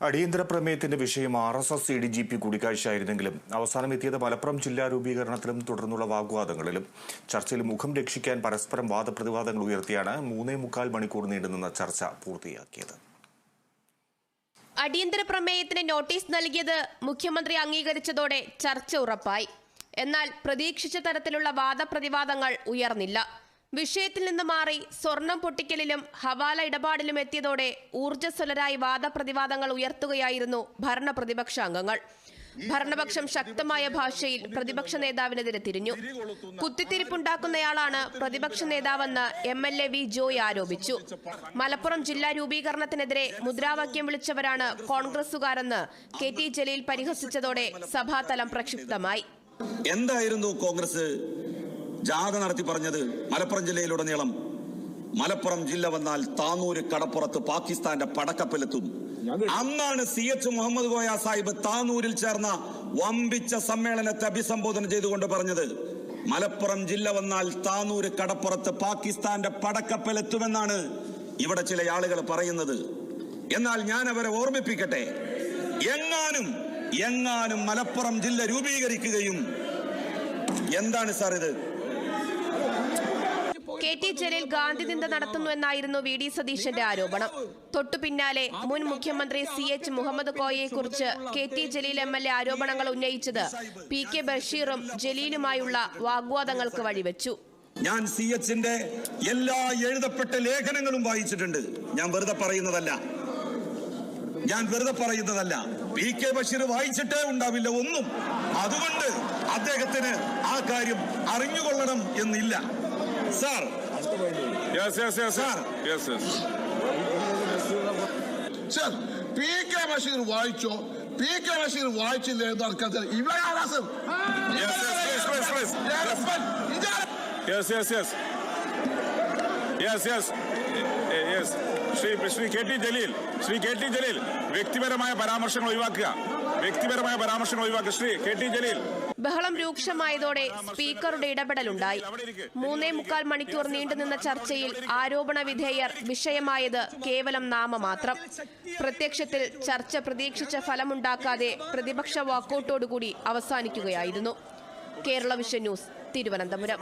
അടിയന്തര പ്രമേയത്തിന്റെ വിഷയം RSS ADGP കൂടിക്കാഴ്ചയായിരുന്നെങ്കിലും അവസാനം എത്തിയത് മലപ്പുറം ജില്ലാ രൂപീകരണത്തിലും തുടർന്നുള്ള വാഗ്വാദങ്ങളിലും. ചർച്ചയിൽ മുഖം രക്ഷിക്കാൻ പരസ്പരം വാദപ്രതിവാദങ്ങൾ ഉയർത്തിയാണ് 3.25 മണിക്കൂർ നീണ്ടുനിന്ന ചർച്ച പൂർത്തിയാക്കിയത്. അടിയന്തര പ്രമേയത്തിന് നോട്ടീസ് നൽകിയത് മുഖ്യമന്ത്രി അംഗീകരിച്ചതോടെ ചർച്ച ഉറപ്പായി. എന്നാൽ പ്രതീക്ഷിച്ച തരത്തിലുള്ള വാദപ്രതിവാദങ്ങൾ ഉയർന്നില്ല. വിഷയത്തിൽ നിന്ന് മാറി സ്വർണം പൊട്ടിക്കലിലും ഹവാല ഇടപാടിലും എത്തിയതോടെ ഊർജ്ജസ്വലരായി വാദപ്രതിവാദങ്ങൾ ഉയർത്തുകയായിരുന്നു ഭരണപ്രതിപക്ഷ അംഗങ്ങൾ. ഭരണപക്ഷം ശക്തമായ ഭാഷയിൽ പ്രതിപക്ഷ നേതാവിനെതിരെ തിരിഞ്ഞു. കുത്തിത്തിരിപ്പുണ്ടാക്കുന്നയാളാണ് പ്രതിപക്ഷ നേതാവെന്ന് MLA V. ജോയ് ആരോപിച്ചു. മലപ്പുറം ജില്ലാ രൂപീകരണത്തിനെതിരെ മുദ്രാവാക്യം വിളിച്ചവരാണ് കോൺഗ്രസുകാരെന്ന് KT ജലീൽ പരിഹസിച്ചതോടെ സഭാതലം പ്രക്ഷുബ്ധമായി. എന്തായിരുന്നു കോൺഗ്രസ് ജാഥ നടത്തി പറഞ്ഞത്? മലപ്പുറം ജില്ലയിലുടനീളം മലപ്പുറം ജില്ല വന്നാൽ താനൂര് കടപ്പുറത്ത് പാകിസ്ഥാന്റെ പടക്കപ്പലെത്തും. അന്നാണ് CH മുഹമ്മദ് കോയ സാഹിബ് താനൂരിൽ ചേർന്ന വമ്പിച്ച സമ്മേളനത്തെ അഭിസംബോധന ചെയ്തുകൊണ്ട് പറഞ്ഞത്, മലപ്പുറം ജില്ല വന്നാൽ താനൂര് കടപ്പുറത്ത് പാകിസ്ഥാന്റെ പടക്കപ്പലെത്തുമെന്നാണ് ഇവിടെ ചില ആളുകൾ പറയുന്നത്. എന്നാൽ ഞാൻ അവരെ ഓർമ്മിപ്പിക്കട്ടെ, എങ്ങാനും മലപ്പുറം ജില്ല രൂപീകരിക്കുകയും എന്താണ് സാർ ഇത്? KT ജലീൽ ഗാന്ധി നിന്ദ നടത്തുന്നുവെന്നായിരുന്നു VD സതീശന്റെ ആരോപണം. തൊട്ടു പിന്നാലെ മുൻ മുഖ്യമന്ത്രി CH Muhammad കോയയെക്കുറിച്ച് KT Jaleel MLA ആരോപണങ്ങൾ ഉന്നയിച്ചത് PK ബഷീറും ജലീലുമായുള്ള വാഗ്വാദങ്ങൾക്ക് വഴിവെച്ചു. ഞാൻ CHന്റെ എല്ലാ എഴുതപ്പെട്ട ലേഖനങ്ങളും വായിച്ചിട്ടുണ്ട്. ഞാൻ വെറുതെ പറയുന്നതല്ല. PK ബഷീർ വായിച്ചിട്ടേ ഉണ്ടാവില്ല ഒന്നും. അതുകൊണ്ട് അദ്ദേഹത്തിന് ആ കാര്യം അറിഞ്ഞുകൊള്ളണം എന്നില്ല. സാർ PK ബഷീർ വായിച്ചോ? PK ബഷീർ വായിച്ചില്ലേ എന്നറിയാം. ശ്രീ KT ജലീൽ വ്യക്തിപരമായ പരാമർശങ്ങൾ ഒഴിവാക്കുക. ശ്രീ KT ജലീൽ. ബഹളം രൂക്ഷമായതോടെ സ്പീക്കറുടെ ഇടപെടലുണ്ടായി. 3.25 മണിക്കൂർ നീണ്ടുനിന്ന ചർച്ചയിൽ ആരോപണ വിധേയർ വിഷയമായത് കേവലം നാമമാത്രം. പ്രത്യക്ഷത്തിൽ ചർച്ച പ്രതീക്ഷിച്ച ഫലമുണ്ടാക്കാതെ പ്രതിപക്ഷ വാക്കൌട്ടോടുകൂടി അവസാനിക്കുകയായിരുന്നു. Kerala vision news, Thiruvananthapuram.